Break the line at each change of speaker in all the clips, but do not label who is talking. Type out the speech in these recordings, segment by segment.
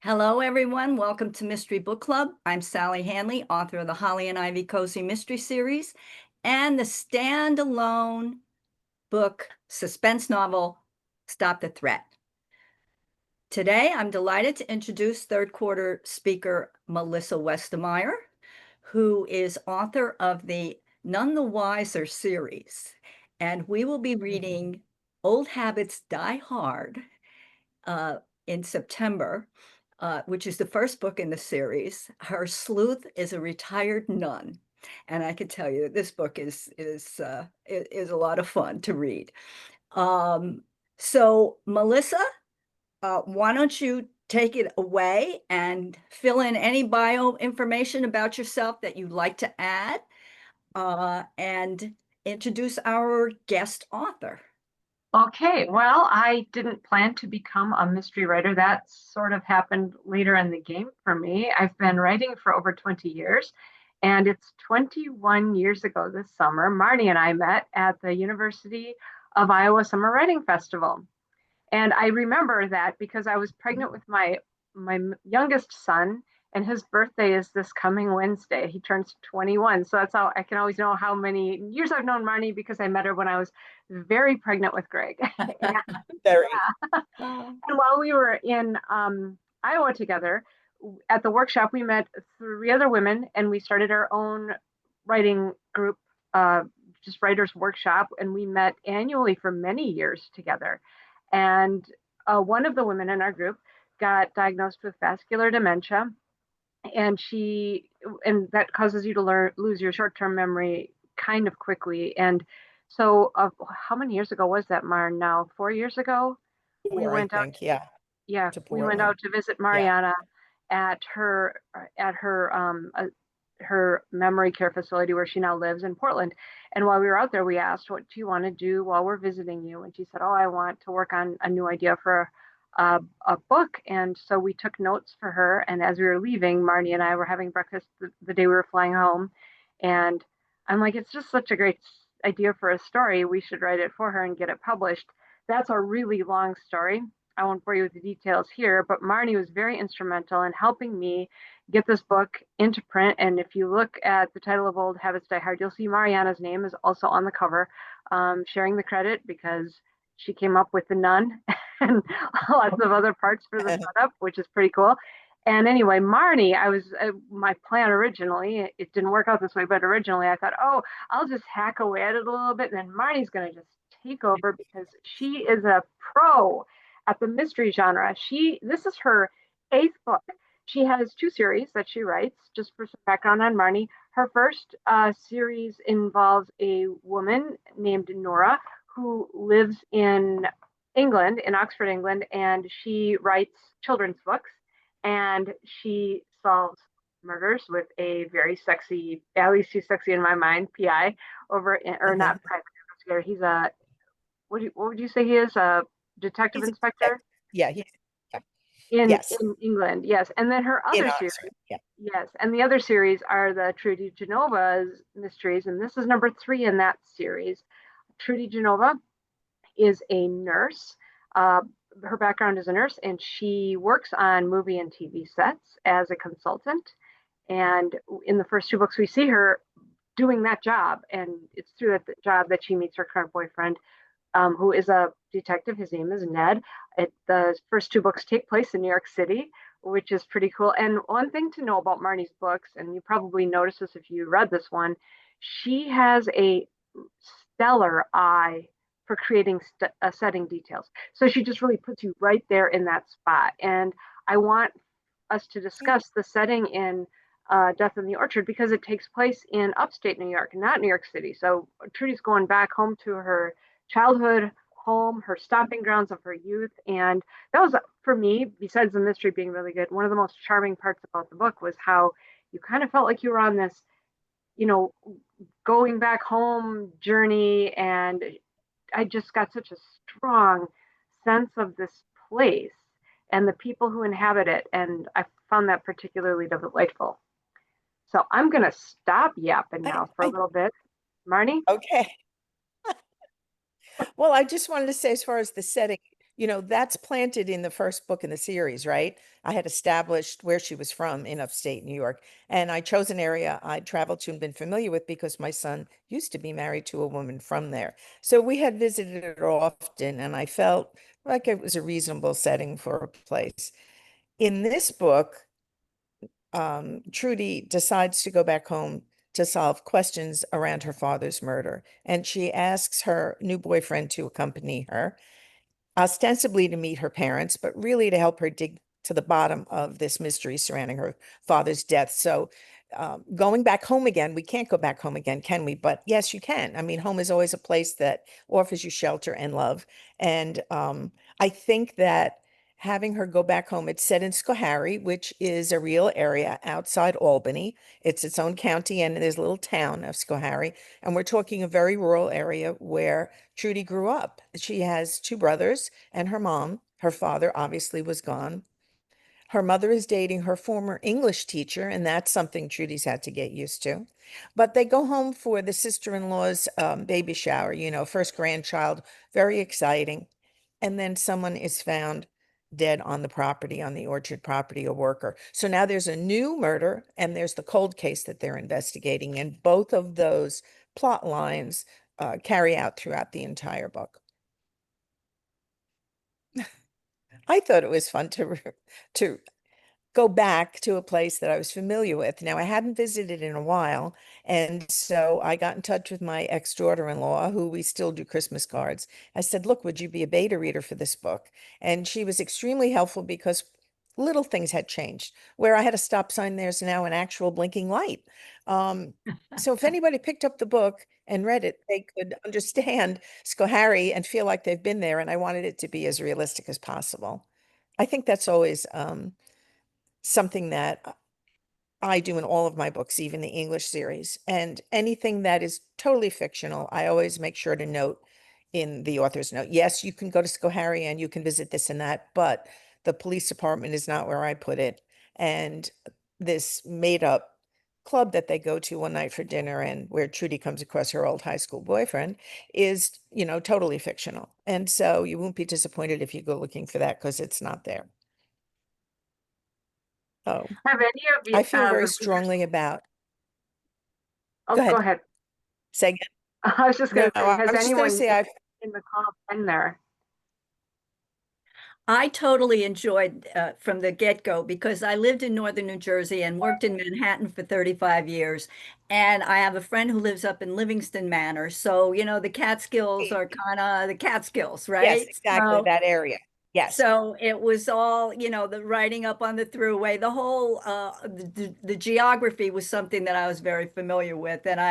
Hello, everyone. Welcome to Mystery Book Club. I'm Sally Hanley, author of the Holly and Ivy Cozy Mystery Series and the standalone book suspense novel, Stop the Threat. Today, I'm delighted to introduce third quarter speaker Melissa Westermeyer, who is author of the None the Wiser series. And we will be reading Old Habits Die Hard in September, which is the first book in the series. Her sleuth is a retired nun, and I can tell you that this book is a lot of fun to read. So, Melissa, why don't you take it away and fill in any bio information about yourself that you'd like to add, and introduce our guest author.
Okay, well, I didn't plan to become a mystery writer. That sort of happened later in the game for me. I've been writing for over 20 years, and it's 21 years ago this summer. Marni and I met at the University of Iowa Summer Writing Festival. And I remember that because I was pregnant with my youngest son, and his birthday is this coming Wednesday. He turns 21. So that's how I can always know how many years I've known Marni because I met her when I was very pregnant with Greg. And,
Very.
and while we were in Iowa together at the workshop, we met three other women and we started our own writing group, just writers workshop. And we met annually for many years together. And one of the women in our group got diagnosed with vascular dementia, and that causes you to lose your short-term memory kind of quickly. And so, how many years ago was that, Mar? Now, 4 years ago, we went out. Yeah, we went out to visit Mariana at her memory care facility where she now lives in Portland. And while we were out there, we asked, "What do you want to do while we're visiting you?" And she said, "Oh, I want to work on a new idea for a book." And so we took notes for her. And as we were leaving, Marni and I were having breakfast the day we were flying home. And I'm like, it's just such a great idea for a story. We should write it for her and get it published. That's a really long story. I won't bore you with the details here, but Marni was very instrumental in helping me get this book into print. And if you look at the title of Old Habits Die Hard, you'll see Mariana's name is also on the cover, sharing the credit because she came up with the nun and lots of other parts for the setup, which is pretty cool. And anyway, Marni, my plan originally, it didn't work out this way, but originally I thought, oh, I'll just hack away at it a little bit. And then Marni's going to just take over because she is a pro at the mystery genre. This is her eighth book. She has two series that she writes. Just for some background on Marni, her first series involves a woman named Nora who lives in England, in Oxford, England, and she writes children's books and she solves murders with a very sexy, at least he's sexy in my mind, PI or not private investigator. He's what would you say he is? A detective inspector?
Yeah,
in England, yes. And then her other series, yes, and the other series are the Trudy Genova's mysteries, and this is number 3 in that series. Trudy Genova is a nurse. Her background is a nurse, and she works on movie and TV sets as a consultant. And in the first 2 books, we see her doing that job, and it's through that job that she meets her current boyfriend, who is a detective. His name is Ned. The first 2 books take place in New York City, which is pretty cool. And one thing to know about Marni's books, and you probably noticed this if you read this one, she has a stellar eye for creating setting details. So she just really puts you right there in that spot. And I want us to discuss the setting in Death in the Orchard because it takes place in upstate New York, not New York City. So Trudy's going back home to her childhood home, her stomping grounds of her youth. And that was, for me, besides the mystery being really good, one of the most charming parts about the book was how you kind of felt like you were on this, going back home journey. And I just got such a strong sense of this place and the people who inhabit it. And I found that particularly delightful. So I'm going to stop yapping now for a little bit. Marni?
Okay. Well, I just wanted to say, as far as the setting, that's planted in the first book in the series, right? I had established where she was from in upstate New York, and I chose an area I'd traveled to and been familiar with because my son used to be married to a woman from there. So we had visited it often, and I felt like it was a reasonable setting for a place. In this book, Trudy decides to go back home to solve questions around her father's murder, and she asks her new boyfriend to accompany her, ostensibly to meet her parents, but really to help her dig to the bottom of this mystery surrounding her father's death. So, going back home again, we can't go back home again, can we? But yes, you can. I mean, home is always a place that offers you shelter and love. And I think that having her go back home, it's set in Schoharie, which is a real area outside Albany. It's its own county, and there's a little town of Schoharie. And we're talking a very rural area where Trudy grew up. She has two brothers and her mom. Her father obviously was gone. Her mother is dating her former English teacher, and that's something Trudy's had to get used to. But they go home for the sister-in-law's baby shower, first grandchild, very exciting. And then someone is found dead on the property, on the orchard property, a worker. So now there's a new murder, and there's the cold case that they're investigating. And both of those plot lines carry out throughout the entire book. I thought it was fun to go back to a place that I was familiar with. Now, I hadn't visited in a while, and so I got in touch with my ex-daughter-in-law, who we still do Christmas cards. I said, "Look, would you be a beta reader for this book?" And she was extremely helpful because little things had changed. Where I had a stop sign, there's now an actual blinking light. Um, so if anybody picked up the book and read it, they could understand Schoharie and feel like they've been there, and I wanted it to be as realistic as possible. I think that's always something that I do in all of my books, even the English series. And anything that is totally fictional, I always make sure to note in the author's note. Yes, you can go to Schoharie and you can visit this and that, but the police department is not where I put it. And this made up club that they go to one night for dinner and where Trudy comes across her old high school boyfriend is, totally fictional. And so you won't be disappointed if you go looking for that because it's not there. Oh.
Have any of you,
I feel very
the readers?
strongly about,
Oh,
go
go
ahead,
ahead.
say again.
I was just
No,
going to say,
I
has
was just going to
anyone
say I've,
in the call been there?
I totally enjoyed from the get-go because I lived in northern New Jersey and worked in Manhattan for 35 years. And I have a friend who lives up in Livingston Manor. So, the Catskills are kind of the Catskills,
yes,
right?
exactly that area. Yes.
So it was all, the riding up on the thruway, the whole the geography was something that I was very familiar with. And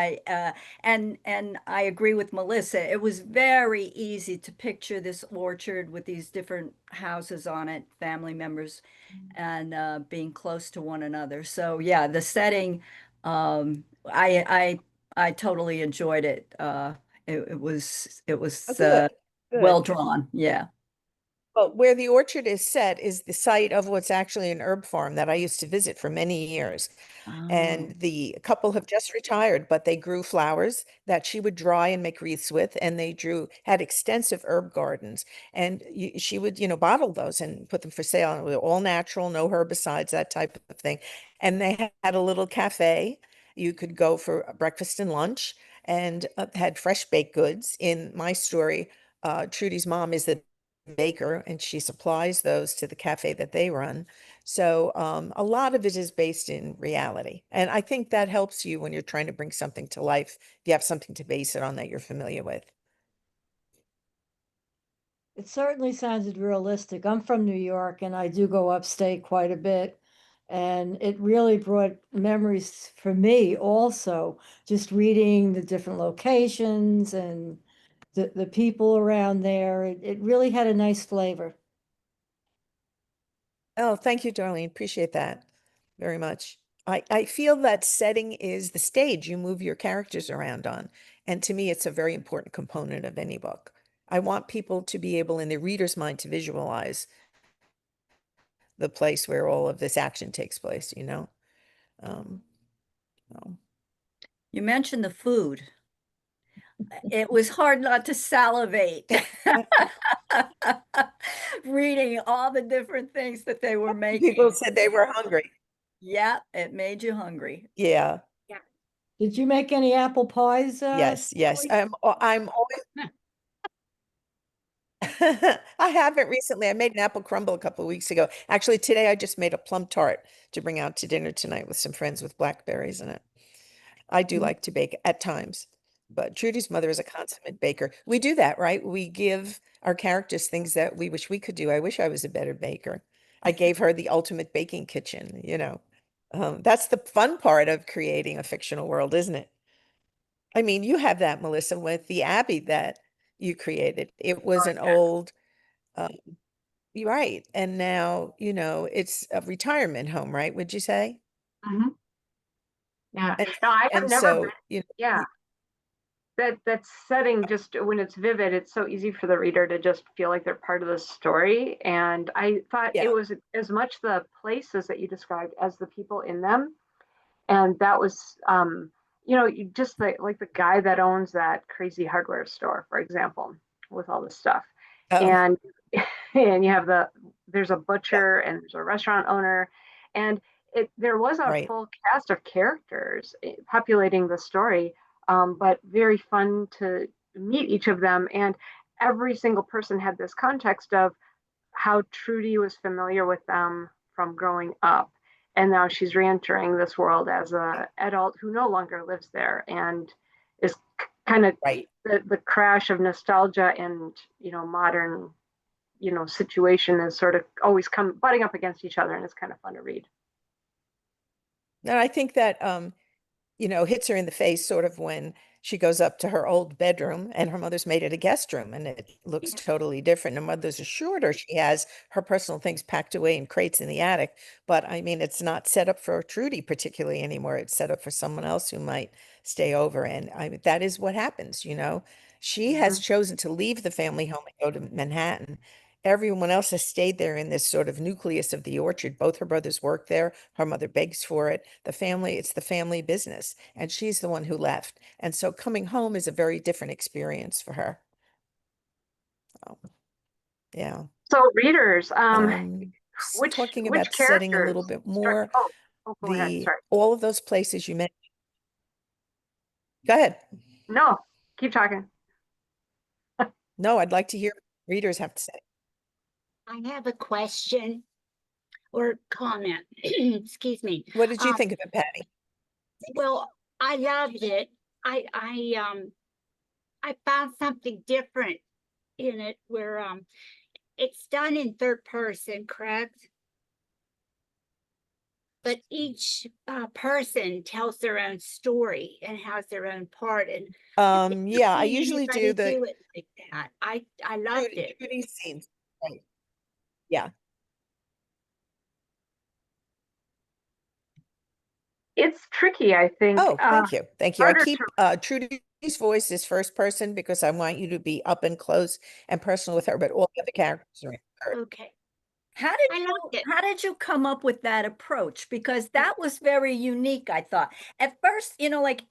I agree with Melissa. It was very easy to picture this orchard with these different houses on it, family members, and being close to one another. So yeah, the setting, I totally enjoyed it. It was
Good, good.
well drawn. Yeah.
Well, where the orchard is set is the site of what's actually an herb farm that I used to visit for many years.
Oh.
And the couple have just retired, but they grew flowers that she would dry and make wreaths with, and they had extensive herb gardens. And she would, bottle those and put them for sale. And they were all natural, no herbicides, that type of thing. And they had a little cafe. You could go for breakfast and lunch, and had fresh baked goods. In my story, Trudy's mom is the baker, and she supplies those to the cafe that they run. So a lot of it is based in reality. And I think that helps you when you're trying to bring something to life. If you have something to base it on that you're familiar with.
It certainly sounded realistic. I'm from New York and I do go upstate quite a bit. And it really brought memories for me also, just reading the different locations and the people around there. It really had a nice flavor.
Oh, thank you, Darlene. Appreciate that very much. I feel that setting is the stage you move your characters around on. And to me, it's a very important component of any book. I want people to be able, in their reader's mind, to visualize the place where all of this action takes place, you know? Um, so.
You mentioned the food. it was hard not to salivate reading all the different things that they were making.
People said they were hungry.
Yeah, it made you hungry.
Yeah.
Did you make any apple pies?
Yes. Yes.
Sally?
I'm always. I haven't recently. I made an apple crumble a couple of weeks ago. Actually, today I just made a plum tart to bring out to dinner tonight with some friends with blackberries in it. I do
Mm.
like to bake at times, but Trudy's mother is a consummate baker. We do that, right? We give our characters things that we wish we could do. I wish I was a better baker. I gave her the ultimate baking kitchen, you know. That's the fun part of creating a fictional world, isn't it? I mean, you have that, Melissa, with the Abbey that you created. It was
Oh,
an
yeah.
old, you're right. And now, you know, it's a retirement home, right? Would you say?
Mhm. Yeah.
And
No, I have
and
never been.
so, you know,
Yeah. That setting, just when it's vivid, it's so easy for the reader to just feel like they're part of the story. And I thought it
yeah.
was as much the places that you described as the people in them. And that was, you just like the guy that owns that crazy hardware store, for example, with all this stuff.
Oh,
And and you have there's a
yeah,
butcher and there's a restaurant owner, and there was a
right.
full cast of characters populating the story, but very fun to meet each of them. And every single person had this context of how Trudy was familiar with them from growing up. And now she's re-entering this world as an adult who no longer lives there and is kind of
Right.
the crash of nostalgia and, modern, situation is sort of always come butting up against each other, and it's kind of fun to read.
And I think that you know, hits her in the face sort of when she goes up to her old bedroom and her mother's made it a guest room and it looks totally different. And mother's assured her she has her personal things packed away in crates in the attic. But I mean, it's not set up for Trudy particularly anymore. It's set up for someone else who might stay over. And that is what happens, you know. She has
Mhm.
chosen to leave the family home and go to Manhattan. Everyone else has stayed there in this sort of nucleus of the orchard. Both her brothers work there. Her mother begs for it. It's the family business, and she's the one who left. And so coming home is a very different experience for her. Oh, yeah.
So readers, which
Talking
which
about setting a little
characters
bit
start?
more,
Oh, go ahead.
the
Sorry.
all of those places you mentioned. Go ahead.
No, keep talking.
No, I'd like to hear what readers have to say.
I have a question or comment. Excuse me.
What did you think of it, Patty?
Well, I loved it. I found something different in it where it's done in third person, correct? But each person tells their own story and has their own part. And I've never
Yeah, I
seen
usually do
anybody
the
do it like that. I loved it.
Judy scenes. Right. Yeah.
It's tricky, I think.
Oh, thank you. Thank you. I
Harder to
keep Trudy's voice is first person because I want you to be up and close and personal with her, but all the other characters are in third.
Okay.
How did
I
you
liked it.
how did you come up with that approach? Because that was very unique, I thought. At first, like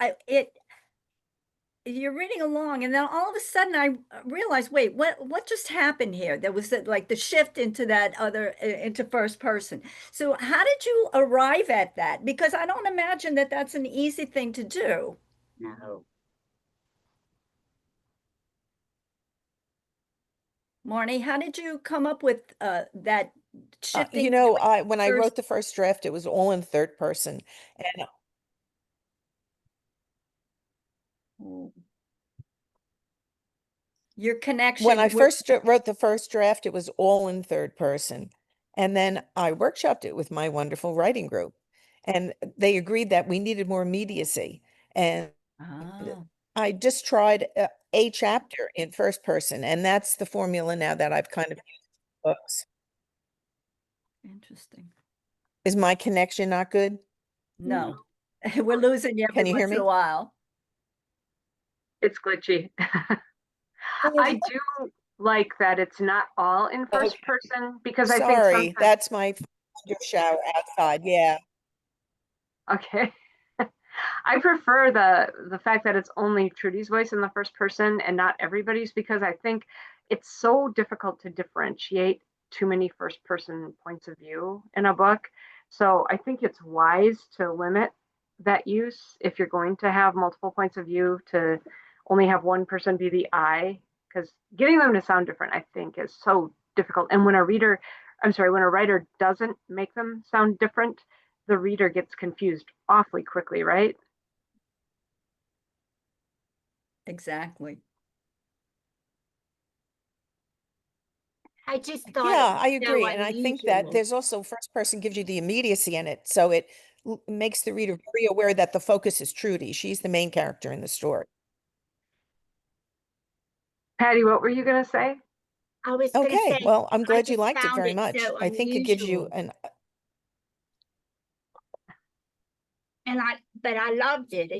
you're reading along and then all of a sudden I realized, wait, what just happened here? There was like the shift into that other into first person. So how did you arrive at that? Because I don't imagine that that's an easy thing to do.
No.
Marnie, how did you come up with that
You
shifting
know,
to
when I
first?
wrote the first draft, it was all in third person. And
Your
when I
connection with
first wrote the first draft, it was all in third person. And then I workshopped it with my wonderful writing group. And they agreed that we needed more immediacy. And
Ah,
I just tried a chapter in first person. And that's the formula now that I've kind of used in books.
interesting.
Is my connection not good?
No,
No.
we're losing you
Can
every
you hear
once in a
me?
while.
It's glitchy. I do like that it's not all in first
Okay.
person, because I think
Sorry,
sometimes,
that's my shower outside. Yeah.
okay. I prefer the fact that it's only Trudy's voice in the first person and not everybody's, because I think it's so difficult to differentiate too many first person points of view in a book. So I think it's wise to limit that use if you're going to have multiple points of view, to only have one person be the I, because getting them to sound different, I think, is so difficult. And when when a writer doesn't make them sound different, the reader gets confused awfully quickly, right?
Exactly.
I just thought it
Yeah, I
was so
agree. And I think that
unusual.
there's also first person gives you the immediacy in it. So it makes the reader very aware that the focus is Trudy. She's the main character in the story.
Patty, what were you going to say?
I was gonna
Okay,
say,
well, I'm
I
glad you
just
liked it
found
very
it
much.
so
I think it gives you
unusual.
an,
But I loved it.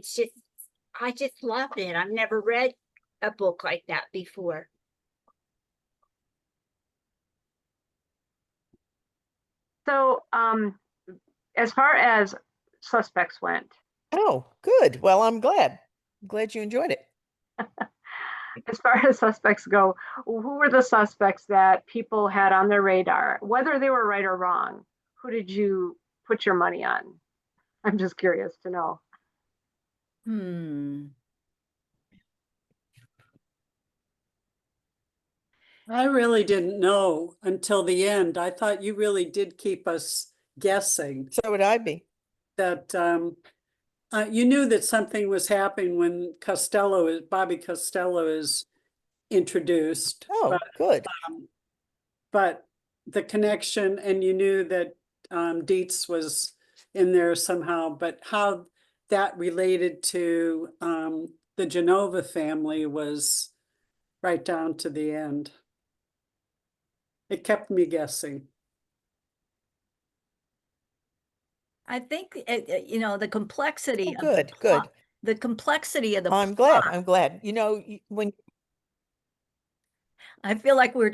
I just loved it. I've never read a book like that before.
So, as far as suspects went,
oh, good. Well, I'm glad. I'm glad you enjoyed it.
as far as suspects go, who were the suspects that people had on their radar, whether they were right or wrong? Who did you put your money on? I'm just curious to know.
Hmm.
I really didn't know until the end. I thought you really did keep us guessing
So would I be.
that you knew that something was happening when Bobby Costello is introduced,
Oh, good.
but the connection, and you knew that Dietz was in there somehow, but how that related to the Genova family was right down to the end. It kept me guessing.
I think the complexity
Oh,
of the
good,
plot,
good.
the complexity of the
I'm
plot.
glad. I'm glad. You know, when
I feel like we're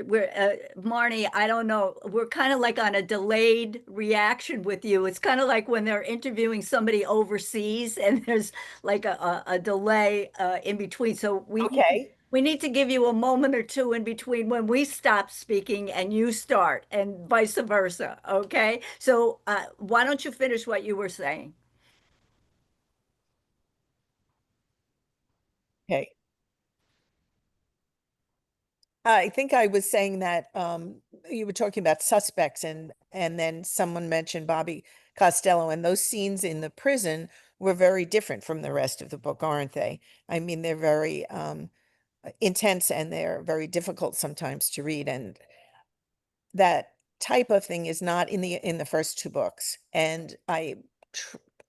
Marnie, I don't know, we're kind of like on a delayed reaction with you. It's kind of like when they're interviewing somebody overseas and there's like a delay in between. So
okay.
we need to give you a moment or two in between when we stop speaking and you start, and vice versa. Okay. So why don't you finish what you were saying?
Okay. I think I was saying that you were talking about suspects, and then someone mentioned Bobby Costello, and those scenes in the prison were very different from the rest of the book, aren't they? I mean, they're very intense, and they're very difficult sometimes to read, and that type of thing is not in the first two books. And I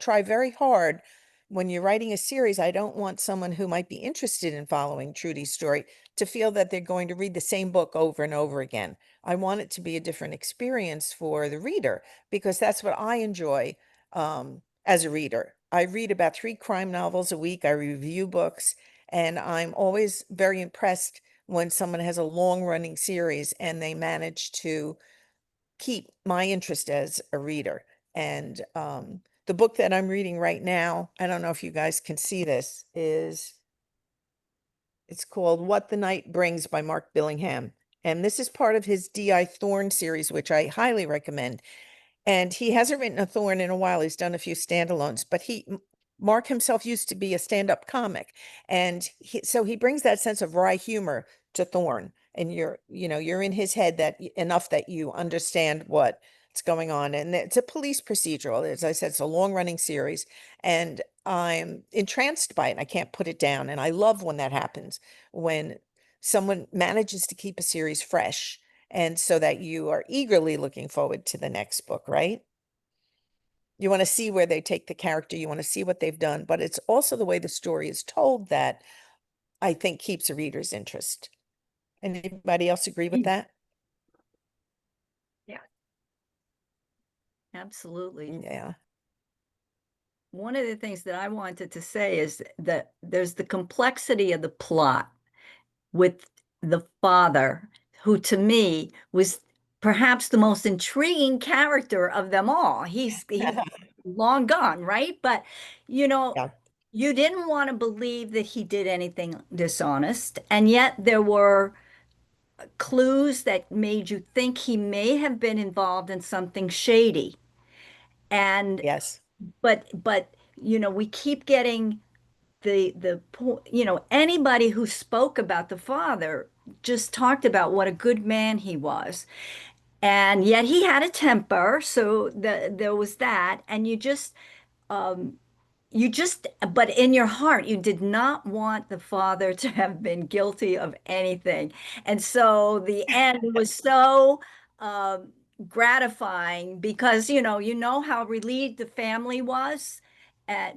try very hard when you're writing a series. I don't want someone who might be interested in following Trudy's story to feel that they're going to read the same book over and over again. I want it to be a different experience for the reader, because that's what I enjoy as a reader. I read about 3 crime novels a week. I review books, and I'm always very impressed when someone has a long running series and they manage to keep my interest as a reader. And the book that I'm reading right now, I don't know if you guys can see this, it's called What the Night Brings by Mark Billingham. And this is part of his D.I. Thorne series, which I highly recommend. And he hasn't written a Thorne in a while. He's done a few standalones, but Mark himself used to be a stand-up comic. And so he brings that sense of wry humor to Thorne. And you're in his head enough that you understand what's going on. And it's a police procedural. As I said, it's a long-running series, and I'm entranced by it. I can't put it down. And I love when that happens, when someone manages to keep a series fresh, and so that you are eagerly looking forward to the next book, right? You want to see where they take the character, you want to see what they've done, but it's also the way the story is told that I think keeps a reader's interest. Anybody else agree with that?
Yeah, absolutely.
Yeah.
One of the things that I wanted to say is that there's the complexity of the plot with the father, who to me was perhaps the most intriguing character of them all. He's long gone, right? But you know,
Yeah.
you didn't want to believe that he did anything dishonest, and yet there were clues that made you think he may have been involved in something shady. And
Yes.
but we keep getting anybody who spoke about the father just talked about what a good man he was. And yet he had a temper, so there was that. And um, but in your heart, you did not want the father to have been guilty of anything. And so the end was so um, gratifying because, you know how relieved the family was,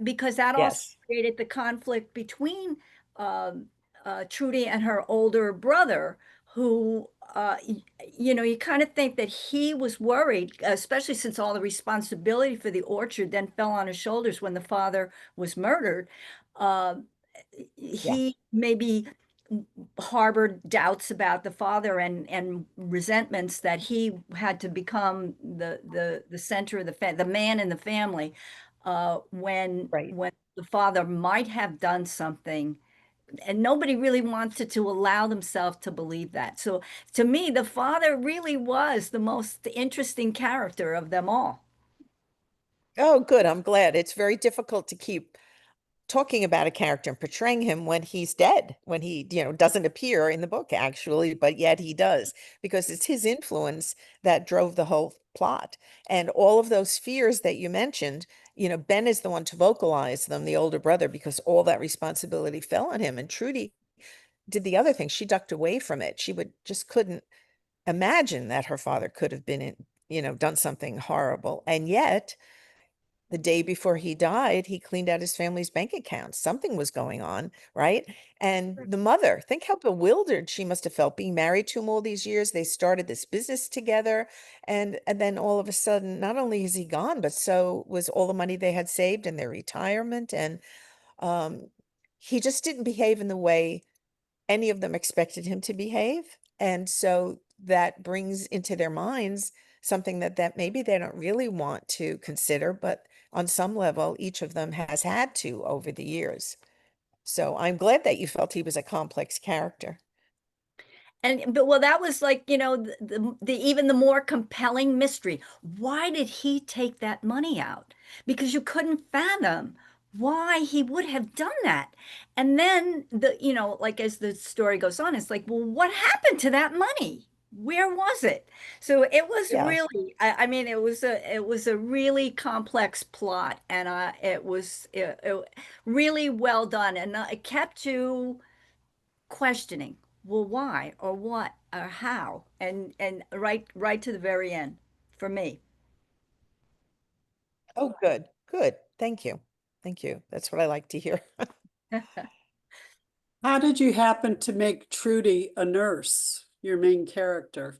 because that also
Yes.
created the conflict between Trudy and her older brother, who, you kind of think that he was worried, especially since all the responsibility for the orchard then fell on his shoulders when the father was murdered. Um,
Yeah.
he maybe harbored doubts about the father and resentments that he had to become the center of the man in the family,
Right.
when the father might have done something, and nobody really wanted to allow themselves to believe that. So to me, the father really was the most interesting character of them all.
Oh, good. I'm glad. It's very difficult to keep talking about a character and portraying him when he's dead, when he, doesn't appear in the book actually, but yet he does, because it's his influence that drove the whole plot. And all of those fears that you mentioned, Ben is the one to vocalize them, the older brother, because all that responsibility fell on him. And Trudy did the other thing. She ducked away from it. She would just couldn't imagine that her father could have been in, done something horrible. And yet the day before he died, he cleaned out his family's bank accounts. Something was going on, right? And the mother, think how bewildered she must have felt being married to him all these years. They started this business together, and then all of a sudden, not only is he gone, but so was all the money they had saved in their retirement. And um, he just didn't behave in the way any of them expected him to behave. And so that brings into their minds something that maybe they don't really want to consider, but on some level, each of them has had to over the years. So I'm glad that you felt he was a complex character.
But well, that was like, the even the more compelling mystery. Why did he take that money out? Because you couldn't fathom why he would have done that. And then like as the story goes on, it's like, well, what happened to that money? Where was it? So it was
Yeah.
really, I mean, it was a really complex plot, and it really well done, and it kept you questioning, well, why or what or how, and right to the very end for me.
Oh, good. Good. Thank you. Thank you. That's what I like to hear.
How did you happen to make Trudy a nurse, your main character?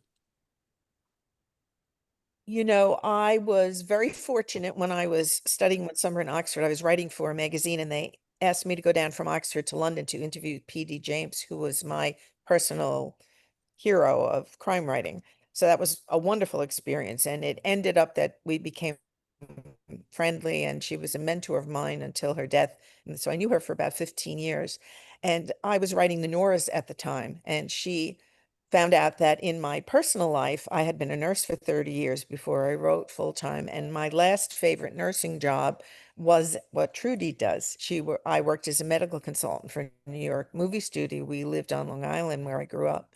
I was very fortunate when I was studying one summer in Oxford. I was writing for a magazine, and they asked me to go down from Oxford to London to interview P.D. James, who was my personal hero of crime writing. So that was a wonderful experience. And it ended up that we became friendly, and she was a mentor of mine until her death. And so I knew her for about 15 years. And I was writing the Noras at the time, and she found out that in my personal life, I had been a nurse for 30 years before I wrote full time. And my last favorite nursing job was what Trudy does. I worked as a medical consultant for New York movie studio. We lived on Long Island where I grew up.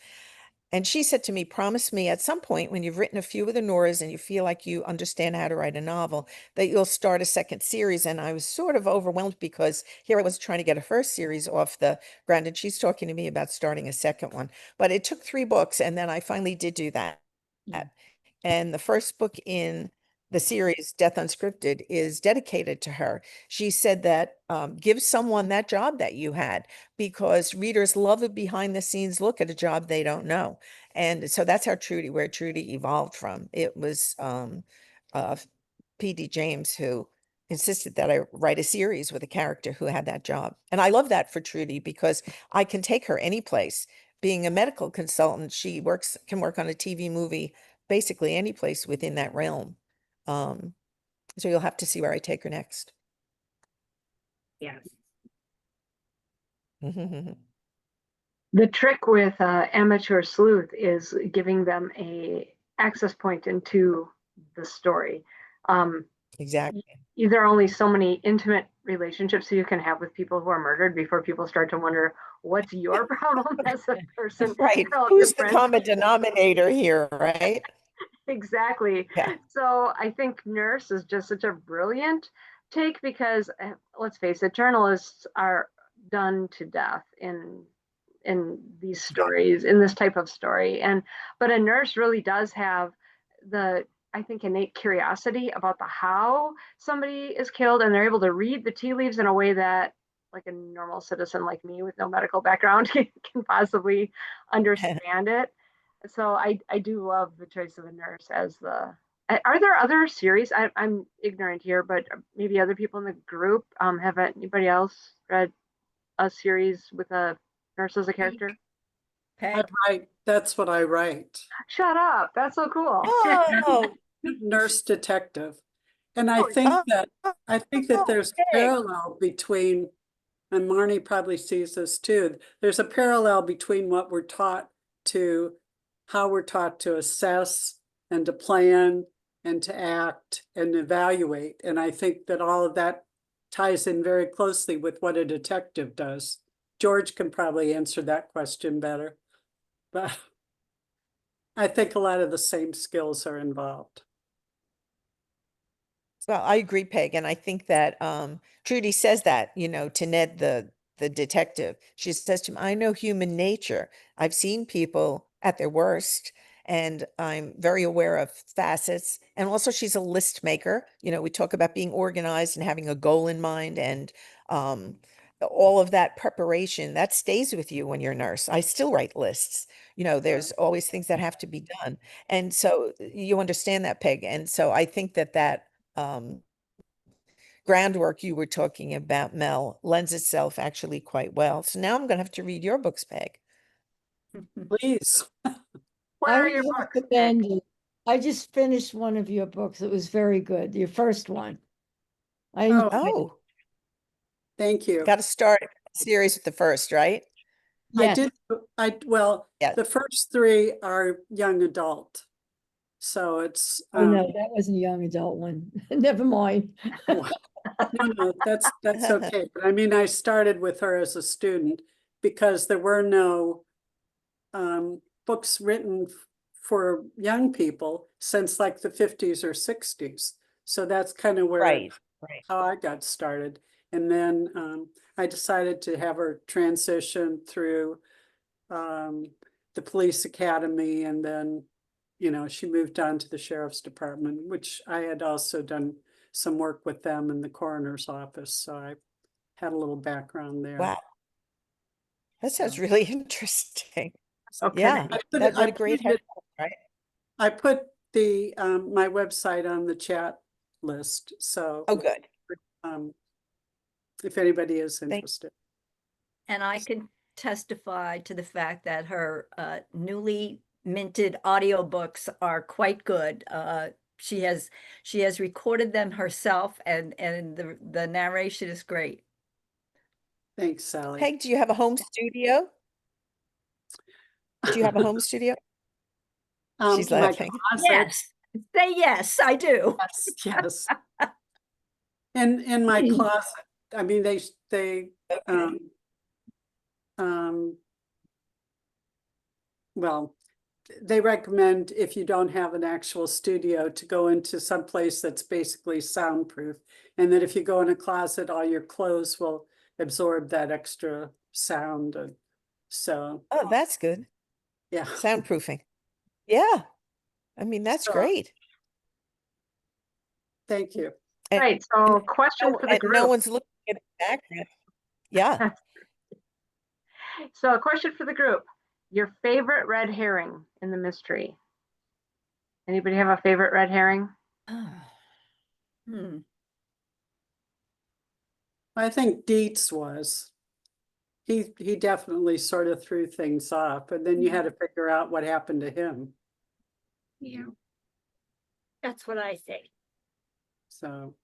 And she said to me, promise me at some point when you've written a few of the Noras and you feel like you understand how to write a novel, that you'll start a second series. And I was sort of overwhelmed because here I was trying to get a first series off the ground, and she's talking to me about starting a second one. But it took 3 books, and then I finally did do that.
Yeah.
And the first book in the series, Death Unscripted, is dedicated to her. She said that give someone that job that you had, because readers love a behind the scenes look at a job they don't know. And so that's where Trudy evolved from. It was uh, P.D. James who insisted that I write a series with a character who had that job. And I love that for Trudy because I can take her any place. Being a medical consultant, she can work on a TV movie basically any place within that realm. So you'll have to see where I take her next.
Yes.
The trick with amateur sleuth is giving them a access point into the story.
Exactly.
There are only so many intimate relationships you can have with people who are murdered before people start to wonder, what's your problem as a person?
Right.
They're all
Who's the
different.
common denominator here, right?
Exactly.
Yeah.
So I think nurse is just such a brilliant take because let's face it, journalists are done to death in these stories, in this type of story. But a nurse really does have the, I think, innate curiosity about the how somebody is killed, and they're able to read the tea leaves in a way that like a normal citizen like me with no medical background can possibly understand it. So I do love the choice of a nurse as the. Are there other series? I'm ignorant here, but maybe other people in the group have anybody else read a series with a nurse as a character?
I
Peg?
write, that's what I write.
Shut up. That's so cool.
Oh,
Nurse detective. And
oh,
I think that there's a
okay.
parallel between, and Marnie probably sees this too, there's a parallel between what we're taught to, how we're taught to assess and to plan and to act and evaluate. And I think that all of that ties in very closely with what a detective does. George can probably answer that question better, but I think a lot of the same skills are involved.
Well, I agree, Peg, and I think that Trudy says that, to Ned, the detective. She says to him, "I know human nature. I've seen people at their worst, and I'm very aware of facets." And also, she's a list maker. We talk about being organized and having a goal in mind, and all of that preparation that stays with you when you're a nurse. I still write lists. There's always things that have to be done, and so you understand that, Peg. And so I think that um, groundwork you were talking about, Mel, lends itself actually quite well. So now I'm going to have to read your books, Peg.
Please.
What
I
are
would
your books? Nick?
recommend it. I just finished one of your books. It was very good. Your first one. I
Oh,
enjoyed it.
Oh,
thank you.
got to start a series with the first, right?
I
Yes.
did, well,
Yes.
the first three are young adult. So it's,
Oh no, that wasn't a young adult one. Never mind.
no, that's okay. But I mean, I started with her as a student because there were no books written for young people since like the 50s or 60s. So that's kind of where
Right.
how I got started. And then I decided to have her transition through the police academy, and then she moved on to the sheriff's department, which I had also done some work with them in the coroner's office, so I had a little background there.
Wow. That sounds really interesting.
Okay.
Yeah. What a great head, right?
I put the my website on the chat list, so
Oh, good.
if anybody is
Thank
interested.
And I can testify to the fact that her newly minted audiobooks are quite good. She has recorded them herself, and the narration is great.
Thanks, Sally.
Peg, do you have a home studio? Do you have a home studio? She's
My
laughing.
closet,
Yes, say yes, I do.
yes. In my closet, I mean, they well, they recommend, if you don't have an actual studio, to go into some place that's basically soundproof. And that if you go in a closet, all your clothes will absorb that extra sound. And so,
Oh, that's good.
yeah.
Soundproofing. Yeah. I mean, that's
So,
great.
thank you.
And,
Right. So question for the
and no
group.
one's looking at the background. Yeah.
So a question for the group. Your favorite red herring in the mystery? Anybody have a favorite red herring?
Hmm.
I think Dietz was. He definitely sort of threw things off, and then you had to figure out what happened to him.
you know, that's what I say.
So,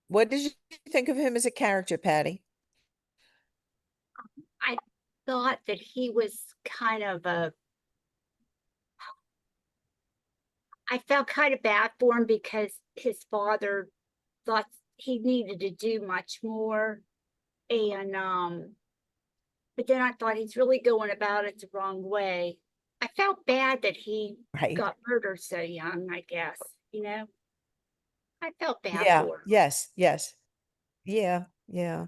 What did you think of him as a character, Patty?
I thought that he was kind of I felt kind of bad for him because his father thought he needed to do much more. And but then I thought he's really going about it the wrong way. I felt bad that he
Right.
got murdered so young, I guess, you know. I felt bad
Yeah.
for him.
Yes. Yes. Yeah. Yeah.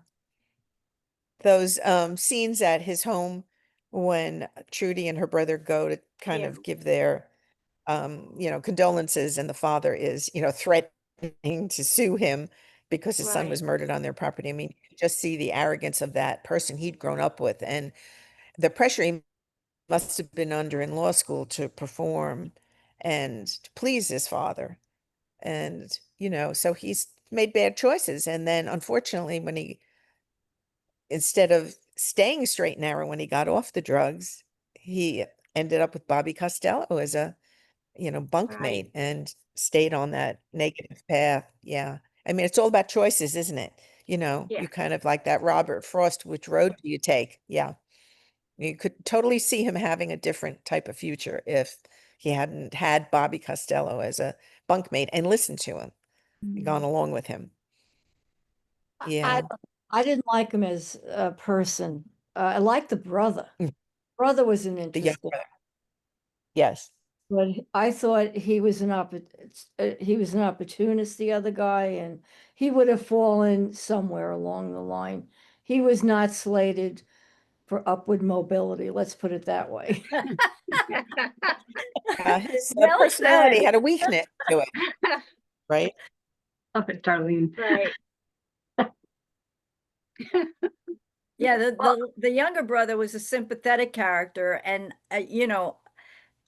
Those scenes at his home when Trudy and her brother go to kind
Yeah,
of give their condolences, and the father is, threatening to sue him because his son was
right.
murdered on their property. I mean, you just see the arrogance of that person he'd grown up with and the pressure he must have been under in law school to perform and to please his father. And, so he's made bad choices. And then unfortunately, instead of staying straight and narrow when he got off the drugs, he ended up with Bobby Costello as a,
Right.
bunkmate and stayed on that negative path. Yeah. I mean, it's all about choices, isn't it?
Yeah.
You kind of like that Robert Frost, which road do you take? Yeah. You could totally see him having a different type of future if he hadn't had Bobby Costello as a bunkmate and listened to him, gone along with him.
I,
Yeah.
I didn't like him as a person. I liked the brother.
Mm.
Brother was an
The young
interesting,
brother. Yes.
but I thought he was an opportunist, the other guy, and he would have fallen somewhere along the line. He was not slated for upward mobility, let's put it that way.
His
Well
personality
said.
had a weakness to it, right?
Love it, Darlene.
Right.
Yeah,
Well,
the younger brother was a sympathetic character, and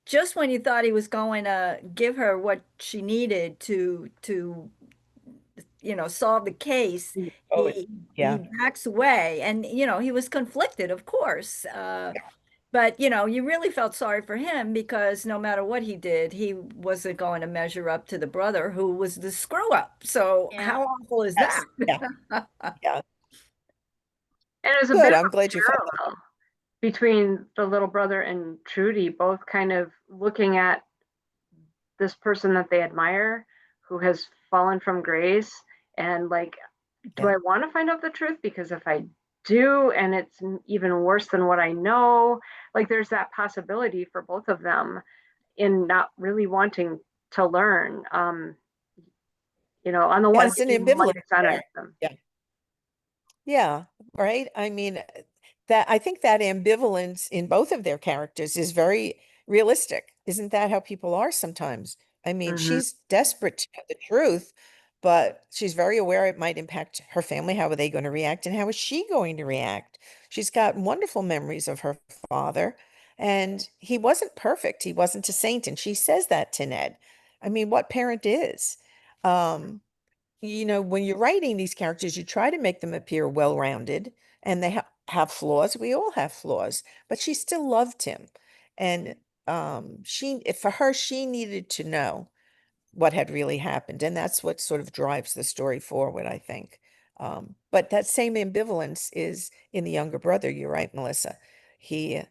just when you thought he was going to give her what she needed to solve the case,
Oh,
he
yeah.
backs away, and he was conflicted, of course. But you really felt sorry for him because no matter what he did, he wasn't going to measure up to the brother who was the screw up. So
Yeah.
how awful is
Yes.
that?
Yeah. Yeah.
and it was a
Good.
bit of
I'm glad you
a
felt
parallel between the little brother and Trudy, both kind of looking at this person that they admire who has fallen from grace and like, do
Yeah.
I want to find out the truth? Because if I do, and it's even worse than what I know, like there's that possibility for both of them in not really wanting to learn. On the
Yeah,
one hand,
it's an
you might
ambivalence
center
there.
them.
Yeah. Yeah, right. I mean, I think that ambivalence in both of their characters is very realistic. Isn't that how people are sometimes? I mean,
Mhm.
she's desperate to know the truth, but she's very aware it might impact her family. How are they going to react? And how is she going to react? She's got wonderful memories of her father, and he wasn't perfect. He wasn't a saint, and she says that to Ned. I mean, what parent is? Um, when you're writing these characters, you try to make them appear well-rounded, and they have flaws. We all have flaws, but she still loved him. And for her, she needed to know what had really happened. And that's what sort of drives the story forward, I think. But that same ambivalence is in the younger brother. You're right, Melissa. He,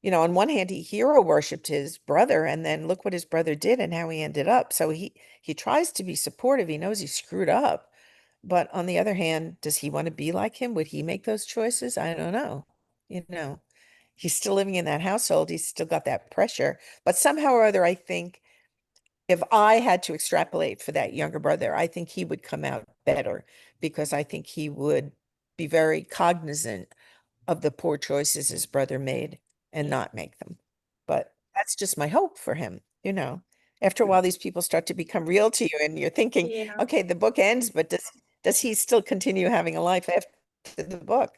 on one hand, he hero worshipped his brother, and then look what his brother did and how he ended up. So he tries to be supportive. He knows he screwed up. But on the other hand, does he want to be like him? Would he make those choices? I don't know. You know, he's still living in that household. He's still got that pressure. But somehow or other, I think if I had to extrapolate for that younger brother, I think he would come out better because I think he would be very cognizant of the poor choices his brother made and
Yeah.
not make them. But that's just my hope for him. After a while, these people start to become real to you, and you're thinking,
Yeah.
okay, the book ends, but does he still continue having a life after the book?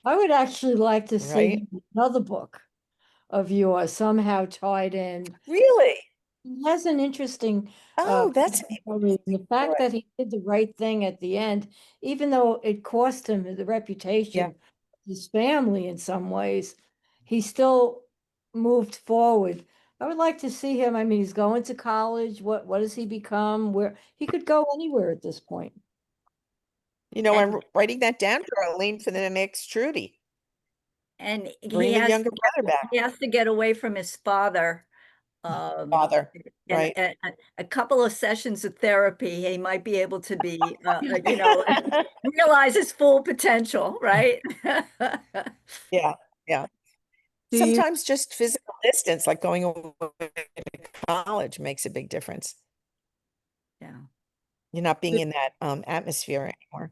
I would actually like to
Right?
see another book of yours somehow tied in.
Really?
He has an interesting
Oh, that's an
personality, and the fact
thought.
that he did the right thing at the end, even though it cost him the
Yeah.
reputation, his family in some ways, he still moved forward. I would like to see him. I mean, he's going to college. What does he become? Where he could go anywhere at this point.
You know,
And-
I'm writing that down, Darlene, for the next Trudy.
And he
Bring the
has,
younger brother back,
he has to get away from his father.
father,
And
right?
a couple of sessions of therapy, he might be able to be, realize his full potential, right?
Yeah, yeah.
Do you,
Sometimes just physical distance, like going away to college, makes a big difference.
Yeah.
You're not being in that atmosphere anymore.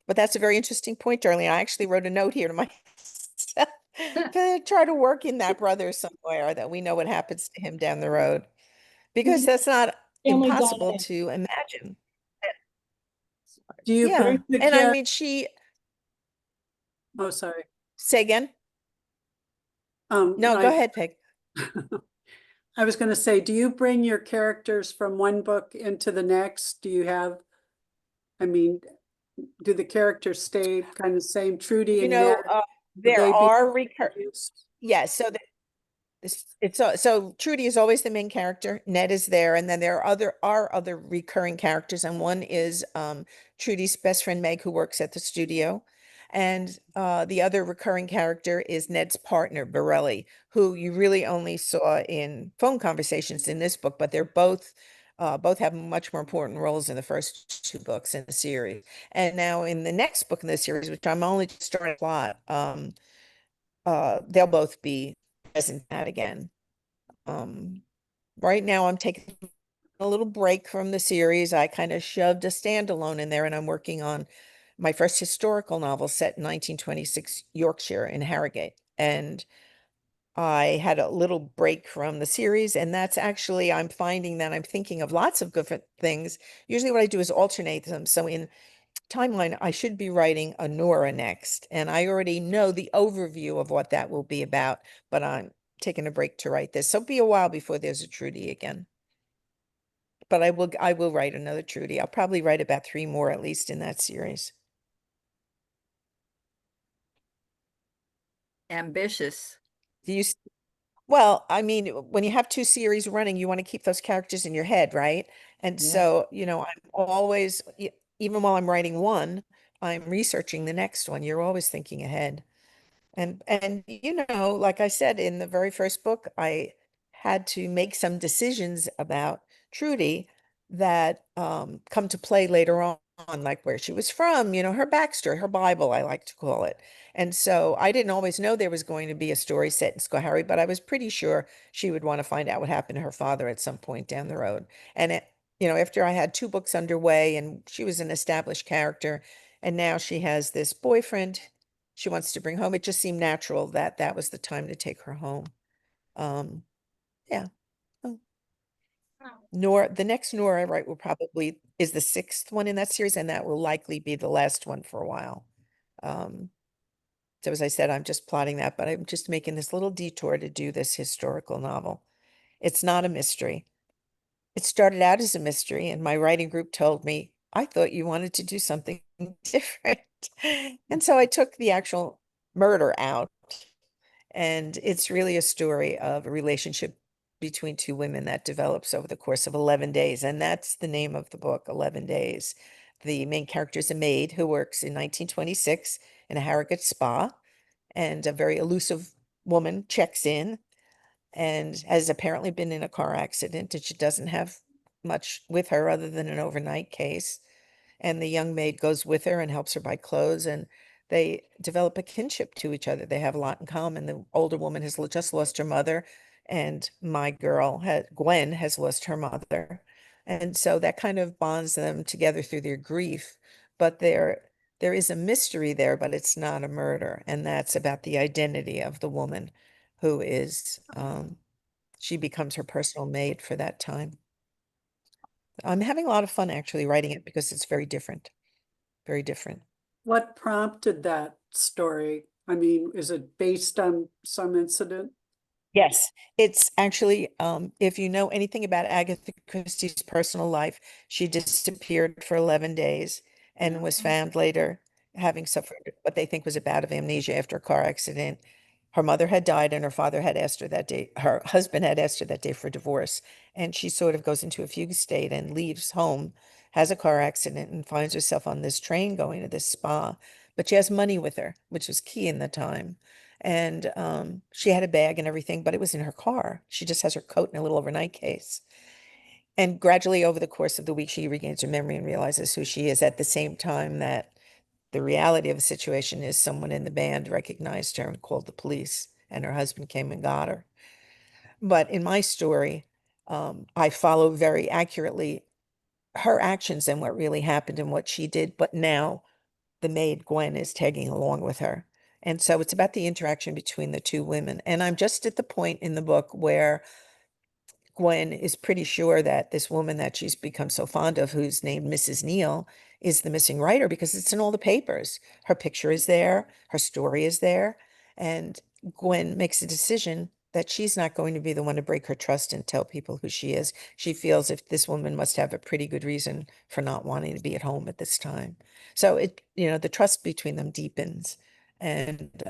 But that's a very interesting point, Darlene. I actually wrote a note here to myself to try to work in that brother somewhere that we know what happens to him down the road. Because that's not
Family
impossible
dynamic.
to imagine.
do you
Yeah.
bring the
And I
character?
mean,
Oh, sorry.
say again? No, go ahead, Peg.
I was going to say, do you bring your characters from one book into the next? Do you have, I mean, do the characters stay kind of same? Trudy
You
and Ned,
know,
would
there
they be
are recur
used?
yes, so so Trudy is always the main character. Ned is there, and then there are other recurring characters, and one is Trudy's best friend Meg, who works at the studio, and the other recurring character is Ned's partner Borelli, who you really only saw in phone conversations in this book, but they're both have much more important roles in the first two books in the series, and now in the next book in the series, which I'm only just starting to plot, they'll both be present at again. Um, right now I'm taking a little break from the series. I kind of shoved a standalone in there, and I'm working on my first historical novel set in 1926 Yorkshire in Harrogate. And I had a little break from the series, and that's actually, I'm finding that I'm thinking of lots of different things. Usually what I do is alternate them. So in timeline, I should be writing a Nora next, and I already know the overview of what that will be about, but I'm taking a break to write this. So it'll be a while before there's a Trudy again. But I will write another Trudy. I'll probably write about 3 more at least in that series.
Ambitious.
Do you Well, I mean, when you have 2 series running, you want to keep those characters in your head, right? And
Yeah.
so, I'm always, even while I'm writing one, I'm researching the next one. You're always thinking ahead. And like I said in the very first book, I had to make some decisions about Trudy that come to play later on, like where she was from, her backstory, her Bible, I like to call it. And so I didn't always know there was going to be a story set in Schoharie, but I was pretty sure she would want to find out what happened to her father at some point down the road. And after I had 2 books underway and she was an established character, and now she has this boyfriend she wants to bring home. It just seemed natural that that was the time to take her home. Yeah. Oh. The next Nora I write will probably is the 6th one in that series, and that will likely be the last one for a while. So as I said, I'm just plotting that, but I'm just making this little detour to do this historical novel. It's not a mystery. It started out as a mystery, and my writing group told me, I thought you wanted to do something different. And so I took the actual murder out. And it's really a story of a relationship between 2 women that develops over the course of 11 days. And that's the name of the book, 11 Days. The main character is a maid who works in 1926 in a Harrogate spa, and a very elusive woman checks in and has apparently been in a car accident, and she doesn't have much with her other than an overnight case. And the young maid goes with her and helps her buy clothes, and they develop a kinship to each other. They have a lot in common. The older woman has just lost her mother, and my girl, Gwen, has lost her mother. And so that kind of bonds them together through their grief. But there is a mystery there, but it's not a murder. And that's about the identity of the woman who is, she becomes her personal maid for that time. I'm having a lot of fun actually writing it because it's very different, very different.
What prompted that story? I mean, is it based on some incident?
Yes, it's actually, if you know anything about Agatha Christie's personal life, she disappeared for 11 days and
Yeah.
was found later having suffered what they think was a bout of amnesia after a car accident Her mother had died, and her father had asked her that day, her husband had asked her that day for divorce. And she sort of goes into a fugue state and leaves home, has a car accident, and finds herself on this train going to this spa. But she has money with her, which was key in the time. And she had a bag and everything, but it was in her car. She just has her coat in a little overnight case. And gradually, over the course of the week, she regains her memory and realizes who she is, at the same time that the reality of the situation is someone in the band recognized her and called the police, and her husband came and got her. But in my story, I follow very accurately her actions and what really happened and what she did. But now the maid, Gwen, is tagging along with her. And so it's about the interaction between the two women. And I'm just at the point in the book where Gwen is pretty sure that this woman that she's become so fond of, who's named Mrs. Neal, is the missing writer because it's in all the papers. Her picture is there, her story is there, and Gwen makes a decision that she's not going to be the one to break her trust and tell people who she is. She feels if this woman must have a pretty good reason for not wanting to be at home at this time. So the trust between them deepens. And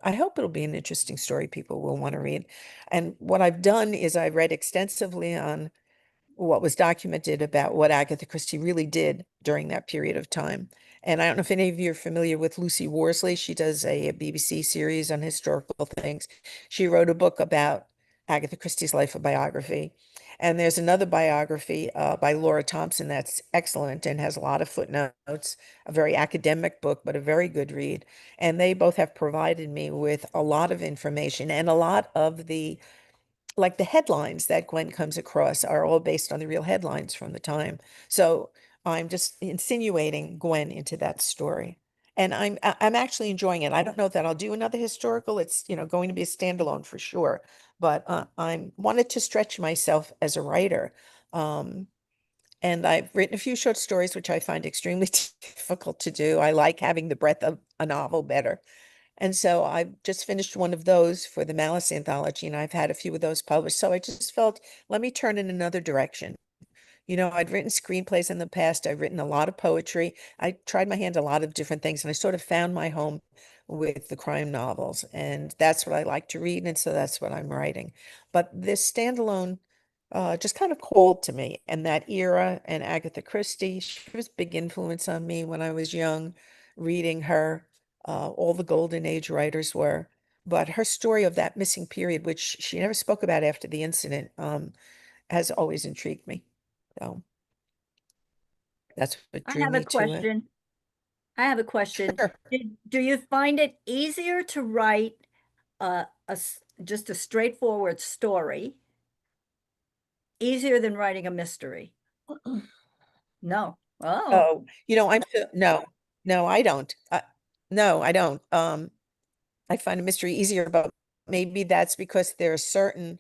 I hope it'll be an interesting story people will want to read. And what I've done is I read extensively on what was documented about what Agatha Christie really did during that period of time. And I don't know if any of you are familiar with Lucy Worsley. She does a BBC series on historical things. She wrote a book about Agatha Christie's life, a biography. And there's another biography by Laura Thompson that's excellent and has a lot of footnotes, a very academic book, but a very good read. And they both have provided me with a lot of information, and a lot of the headlines that Gwen comes across are all based on the real headlines from the time. So I'm just insinuating Gwen into that story. And I'm actually enjoying it. I don't know that I'll do another historical. It's, going to be a standalone for sure. But I'm wanted to stretch myself as a writer. Um, and I've written a few short stories, which I find extremely difficult to do. I like having the breadth of a novel better. And so I just finished one of those for the Malice anthology, and I've had a few of those published. So I just felt, let me turn in another direction. I'd written screenplays in the past. I've written a lot of poetry. I tried my hand at a lot of different things, and I sort of found my home with the crime novels. And that's what I like to read. And so that's what I'm writing. But this standalone just kind of called to me. And that era and Agatha Christie, she was a big influence on me when I was young, reading her. All the Golden Age writers were. But her story of that missing period, which she never spoke about after the incident, has always intrigued me. So that's what
I
drew
have a
me to it.
question. I have a question.
Sure.
Do you find it easier to write just a straightforward story, easier than writing a mystery? No. Oh,
Oh, no, I don't. No, I don't. I find a mystery easier, but maybe that's because there are certain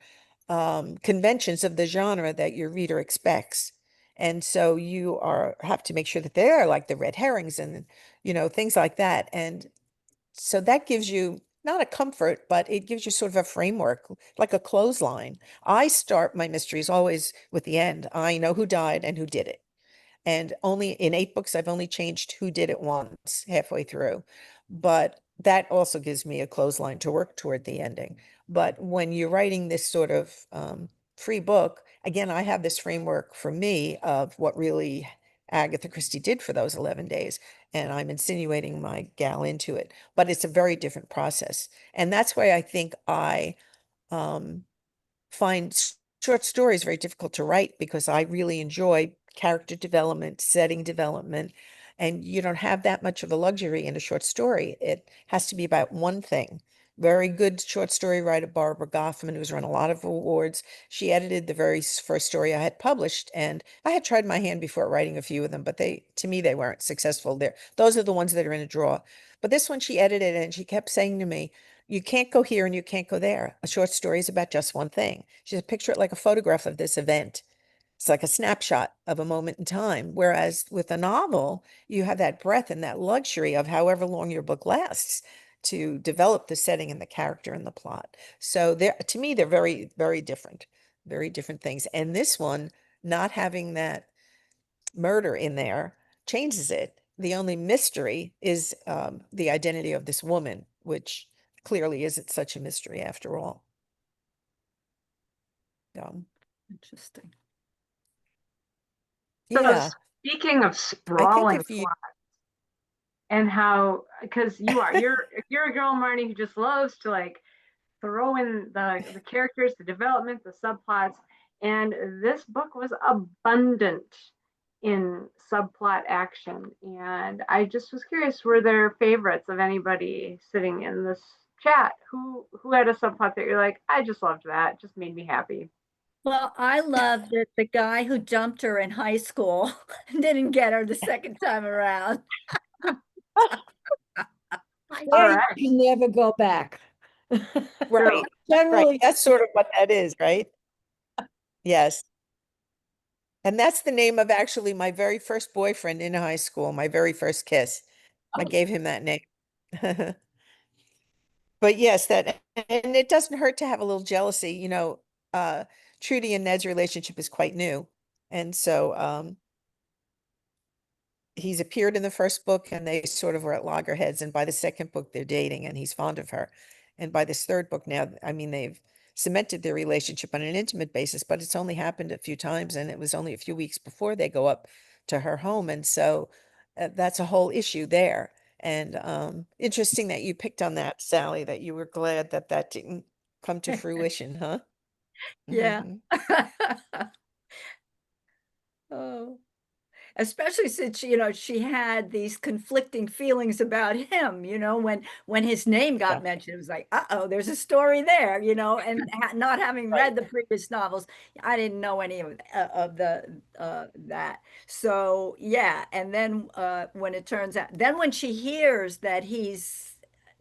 conventions of the genre that your reader expects. And so you have to make sure that they're like the red herrings and, things like that. And so that gives you not a comfort, but it gives you sort of a framework, like a clothesline. I start my mysteries always with the end. I know who died and who did it. And only in 8 books, I've only changed who did it once halfway through. But that also gives me a clothesline to work toward the ending. But when you're writing this sort of free book, again, I have this framework for me of what really Agatha Christie did for those 11 days. And I'm insinuating my gal into it. But it's a very different process. And that's why I think I um, find short stories very difficult to write because I really enjoy character development, setting development, and you don't have that much of a luxury in a short story. It has to be about one thing. Very good short story writer Barbara Goffman, who's won a lot of awards. She edited the very first story I had published, and I had tried my hand before writing a few of them, but to me, they weren't successful. Those are the ones that are in a draw. But this one she edited, and she kept saying to me, you can't go here and you can't go there. A short story is about just one thing. She said, picture it like a photograph of this event. It's like a snapshot of a moment in time. Whereas with a novel, you have that breadth and that luxury of however long your book lasts to develop the setting and the character and the plot. So to me, they're very, very different things. And this one, not having that murder in there changes it. The only mystery is the identity of this woman, which clearly isn't such a mystery after all.
Interesting.
So
Yeah,
speaking of
I think
sprawling
if you,
plot and how, because you're a girl, Marnie, who just loves to like throw in the characters, the development, the subplots, and this book was abundant in subplot action. And I just was curious, were there favorites of anybody sitting in this chat who had a subplot that you're like, I just loved that, just made me happy?
Well, I love that the guy who dumped her in high school didn't get her the second time around.
I
All
They
right.
can never go back.
right,
Generally,
that's sort of what that is, right? Yes. And that's the name of actually my very first boyfriend in high school, my very first kiss. I gave him that name. But yes, that, and it doesn't hurt to have a little jealousy, Trudy and Ned's relationship is quite new. And so he's appeared in the first book and they sort of were at loggerheads. And by the second book, they're dating and he's fond of her. And by this third book now, I mean, they've cemented their relationship on an intimate basis, but it's only happened a few times. And it was only a few weeks before they go up to her home. And so that's a whole issue there. And interesting that you picked on that, Sally, that you were glad that that didn't come to fruition, huh?
Yeah.
Mhm.
Oh. Especially since, she had these conflicting feelings about him, when his name got
Yeah,
mentioned, it was like, uh-oh, there's a story there, and not having
right.
read the previous novels, I didn't know any of the that. So, yeah, and then when it turns out, then when she hears that he's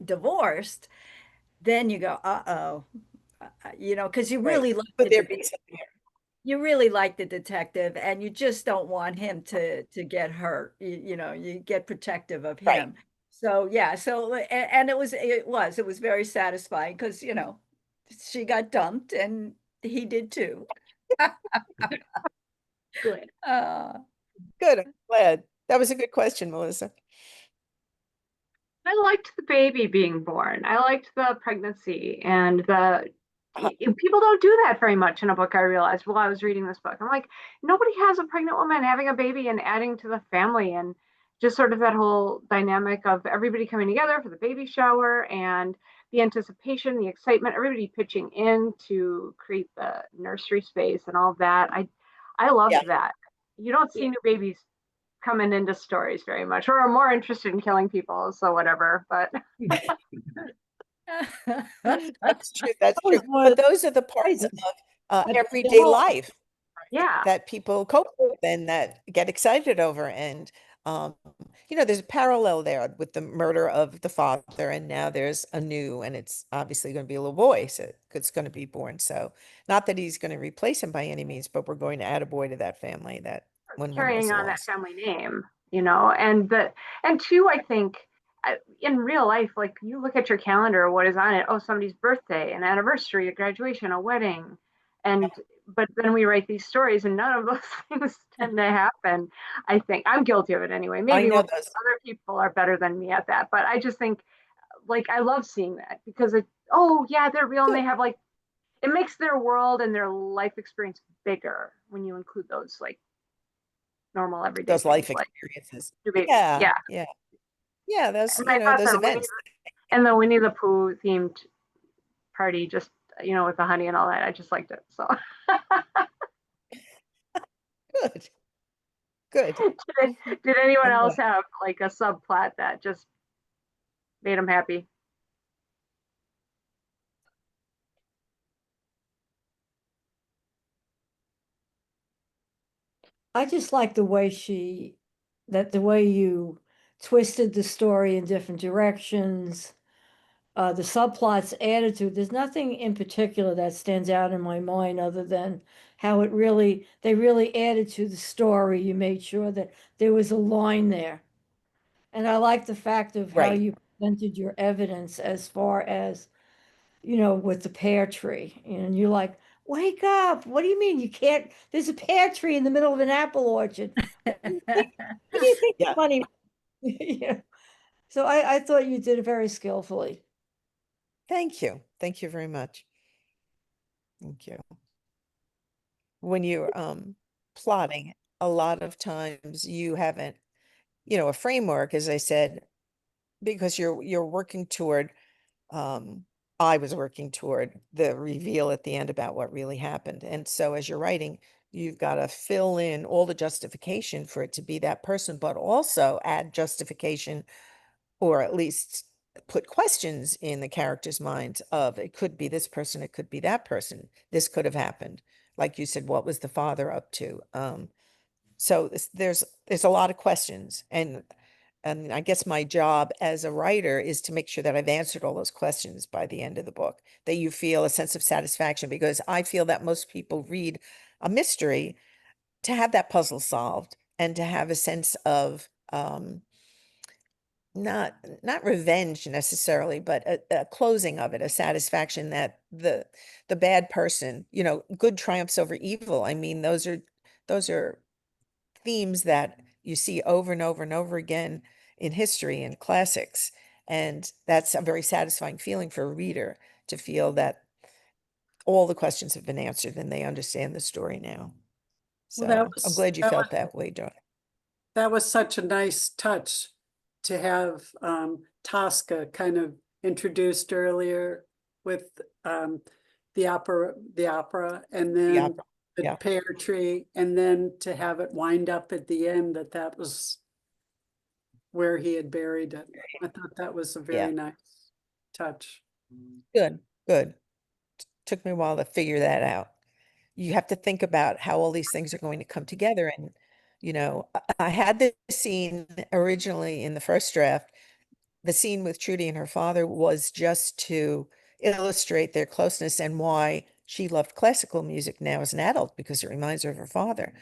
divorced, then you go, uh-oh, because you
Right.
really like
Could
it
there
to
be
be
something?
you really like the detective and you just don't want him to get hurt. You get protective of
Right.
him. So yeah, so and it was very satisfying because she got dumped and he did too.
good.
Uh,
Good. I'm glad. That was a good question, Melissa.
I liked the baby being born. I liked the pregnancy and people don't do that very much in a book. I realized while I was reading this book, I'm like, nobody has a pregnant woman having a baby and adding to the family, and just sort of that whole dynamic of everybody coming together for the baby shower and the anticipation, the excitement, everybody pitching in to create the nursery space and all of that. I
Yeah.
loved that. You don't see
Yeah.
new babies coming into stories very much, or are more interested in killing people, so whatever. But
That's true. That's
that
true.
was one
But
of the
those are the parts
surprises.
of
But
everyday
still,
life
yeah,
that people cope with and that get excited over. And, there's a parallel there with the murder of the father. And now there's a new, and it's obviously going to be a little boy. So it's going to be born. So not that he's going to replace him by any means, but we're going to add a boy to that family that when one was
carrying on that
lost.
family name, and two, I think in real life, like you look at your calendar, what is on it? Oh, somebody's birthday, an anniversary, a graduation, a wedding, and but then we write these stories, and none of those things tend to happen. I think I'm guilty of it anyway.
I
Maybe
know
other
those.
people are better than me at that, but I just think like I love seeing that because oh yeah, they're real and they
Good.
have like it makes their world and their life experience bigger when you include those like normal everyday
Those
things
life
like
experiences.
your baby.
Yeah.
Yeah.
Yeah. Yeah. Those,
And I thought
those
the
events.
Winnie the Pooh themed party just with the honey and all that, I just liked it. So
Good. Good.
did anyone
I'm
else
glad.
have like a subplot that just made them happy?
I just like the way you twisted the story in different directions. The subplots added to it. There's nothing in particular that stands out in my mind other than how they really added to the story. You made sure that there was a line there. And I like the fact of how
Right.
you presented your evidence as far as, with the pear tree. And you're like, wake up. What do you mean you can't? There's a pear tree in the middle of an apple orchard. What do you think the
Yeah.
funny? Yeah. So I thought you did it very skillfully.
Thank you. Thank you very much. Thank you. When you're plotting, a lot of times you haven't, a framework, as I said, because you're working toward I was working toward the reveal at the end about what really happened. And so as you're writing, you've got to fill in all the justification for it to be that person, but also add justification, or at least put questions in the character's minds of, it could be this person, it could be that person, this could have happened. Like you said, what was the father up to? So there's a lot of questions, and I guess my job as a writer is to make sure that I've answered all those questions by the end of the book, that you feel a sense of satisfaction, because I feel that most people read a mystery to have that puzzle solved and to have a sense of not revenge necessarily, but a closing of it, a satisfaction that the bad person, good triumphs over evil. I mean, those are themes that you see over and over and over again in history and classics. And that's a very satisfying feeling for a reader, to feel that all the questions have been answered and they understand the story now.
Well, that
So I'm
was
glad you
that
felt
was
that way, Joy.
that was such a nice touch to have Tosca kind of introduced earlier with the opera, and
The
then
opera.
the
Yeah.
pear tree, and then to have it wind up at the end that was where he had buried it. I thought that was a
Yeah.
very nice touch.
Good, good. Took me a while to figure that out. You have to think about how all these things are going to come together. And, I had this scene originally in the first draft. The scene with Trudy and her father was just to illustrate their closeness and why she loved classical music now as an adult, because it reminds her of her father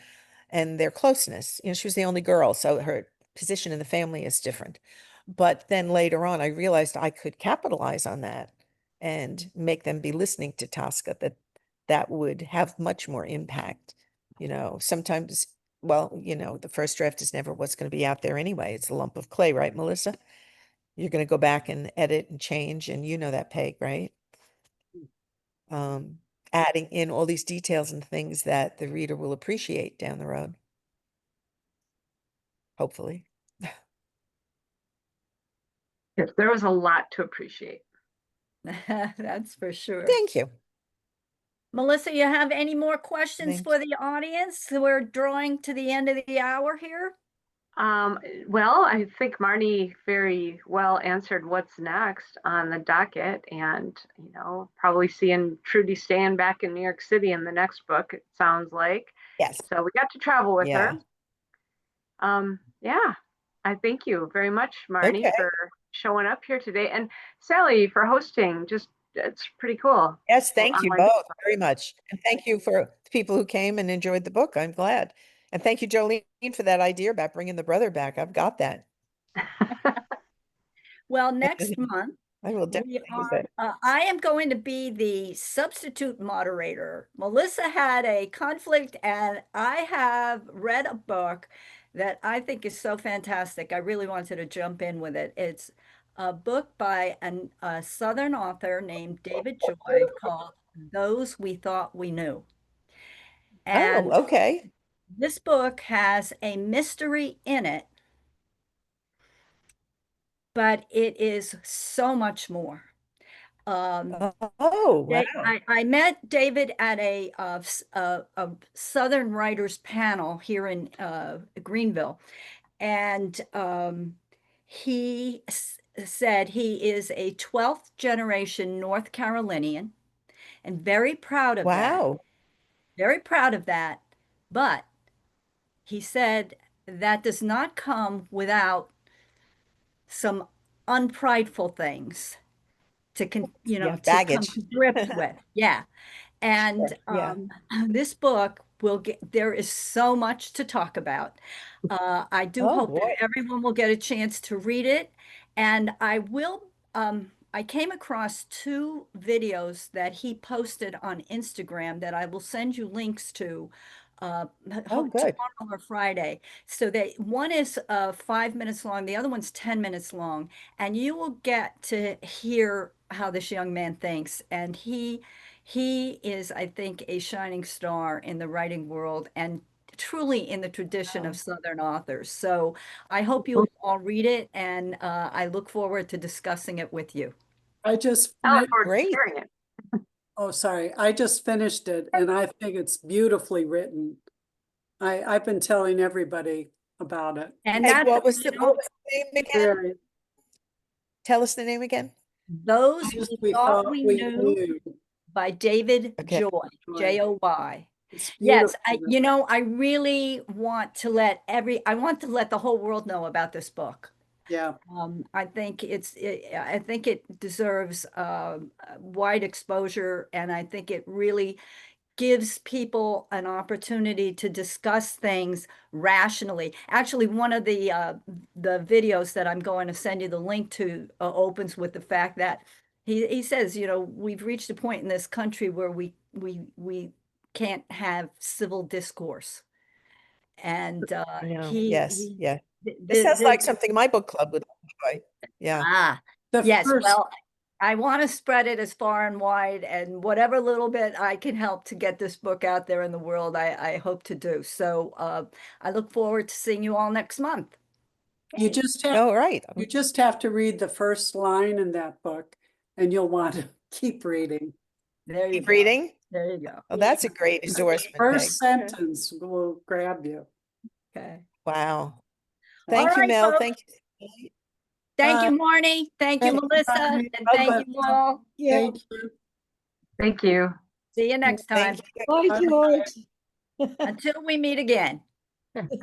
and their closeness. She was the only girl, so her position in the family is different. But then later on, I realized I could capitalize on that and make them be listening to Tosca, that would have much more impact. Sometimes, well, the first draft is never what's going to be out there anyway. It's a lump of clay, right, Melissa? You're going to go back and edit and change, and that, Peg, right? Adding in all these details and things that the reader will appreciate down the road. Hopefully.
Yes, there was a lot to appreciate.
That's for sure.
Thank you.
Melissa, you have any more questions
Thank
for the audience? We're drawing to the end of the hour here.
Well, I think Marnie very well answered what's next on the docket, and probably seeing Trudy staying back in New York City in the next book, it sounds like.
Yes.
So we got to travel with
Yeah.
her. Yeah, I thank you very much, Marnie,
Okay.
for showing up here today, and Sally for hosting. It's pretty cool.
Yes, thank
On
you
my
both very much. And thank you for the people who came and enjoyed the book. I'm glad. And thank you, Jolene, for that idea about bringing the brother back. I've got that.
Well, next month,
I will definitely use that.
I am going to be the substitute moderator. Melissa had a conflict, and I have read a book that I think is so fantastic. I really wanted to jump in with it. It's a book by a Southern author named David Joy called Those We Thought We Knew. And
Oh, okay.
this book has a mystery in it, but it is so much more.
Oh, wow.
I met David at a Southern Writers panel here in Greenville, and he said he is a 12th generation North Carolinian and very proud of that.
Wow.
Very proud of that. But he said that does not come without some unprideful things
Yeah,
to come
baggage.
to grips with. Yeah. And
Sure. Yeah.
this book there is so much to talk about. I do
Oh,
hope that
boy.
everyone will get a chance to read it. And I came across two videos that he posted on Instagram that I will send you links to
Oh, good.
tomorrow or Friday. So that one is 5 minutes long, the other one's 10 minutes long, and you will get to hear how this young man thinks. And he is, I think, a shining star in the writing world and truly in the tradition
Wow.
of Southern authors. So I hope you'll all read it, and I look forward to discussing it with you.
I just,
I look forward to
Great.
hearing it.
oh, sorry, I just finished it and I think it's beautifully written. I've been telling everybody about it.
And
Hey,
that's,
what was
you
the,
know,
what was the name again?
Very,
Tell us the name again.
Those
just
we thought we knew
knew.
by David
Okay.
Joy, Joy.
It's
Yes,
beautiful.
I really want to let I want to let the whole world know about this book.
Yeah,
I think I think it deserves wide exposure, and I think it really gives people an opportunity to discuss things rationally. Actually, one of the videos that I'm going to send you the link to opens with the fact that he says, you know, we've reached a point in this country where we can't have civil discourse, and
I know.
he
Yes.
he
Yeah.
the,
This sounds like
the,
something my book club would enjoy. Yeah.
ah
the
yes,
first,
well, I want to spread it as far and wide, and whatever little bit I can help to get this book out there in the world, I hope to do. So I look forward to seeing you all next month.
you
Okay.
just have,
Oh, right.
you just have to read the first line in that book and you'll want to keep reading.
There you
Keep
go.
reading.
There you go.
Oh, that's a great
The
endorsement, Peg.
first sentence will grab you.
Okay.
Wow.
All
Thank you,
right,
Mel.
folks.
Thank you.
Thank you,
Bye.
Marnie. Thank you,
Thank
Melissa.
Bye.
And
Oh,
thank you all.
Yeah.
Thank you.
Thank you.
See you next time.
Thank you.
Bye,
Bye.
George.
Until we meet again.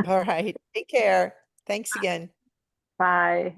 All right. Take care. Thanks again.
Bye.